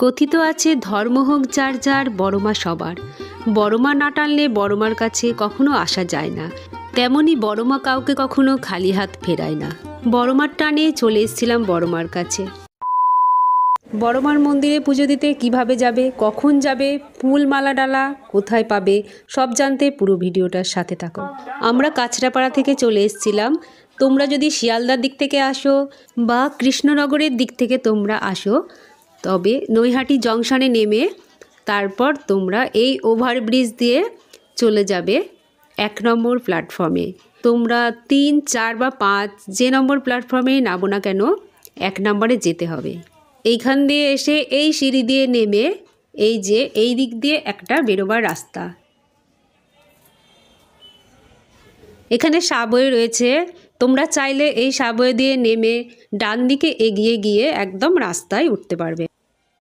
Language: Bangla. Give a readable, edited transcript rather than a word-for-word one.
কথিত আছে ধর্ম হোক যার যার বড়মা সবার। বড়মা না টানলে বড়মার কাছে কখনো আসা যায় না, তেমনি বড়মা কাউকে কখনো খালি হাত ফেরায় না। বড়মার টানে চলে এসেছিলাম বড়মার কাছে। বড়মার মন্দিরে পুজো দিতে কিভাবে যাবে, কখন যাবে, ফুল মালা ডালা কোথায় পাবে, সব জানতে পুরো ভিডিওটার সাথে থাকো। আমরা কাছড়াপাড়া থেকে চলে এসেছিলাম। তোমরা যদি শিয়ালদার দিক থেকে আসো বা কৃষ্ণনগরের দিক থেকে তোমরা আসো, তবে নৈহাটি জংশনে নেমে তারপর তোমরা এই ওভারব্রিজ দিয়ে চলে যাবে 1 নম্বর প্ল্যাটফর্মে। তোমরা 3, 4 বা 5 যে নম্বর প্ল্যাটফর্মে নামো না কেন, 1 নম্বরে যেতে হবে। এইখান দিয়ে এসে এই সিঁড়ি দিয়ে নেমে এই দিক দিয়ে একটা বেরোবার রাস্তা। এখানে সাবওয়ে রয়েছে, তোমরা চাইলে এই সাবওয়ে দিয়ে নেমে ডান দিকে এগিয়ে গিয়ে একদম রাস্তায় উঠতে পারবে।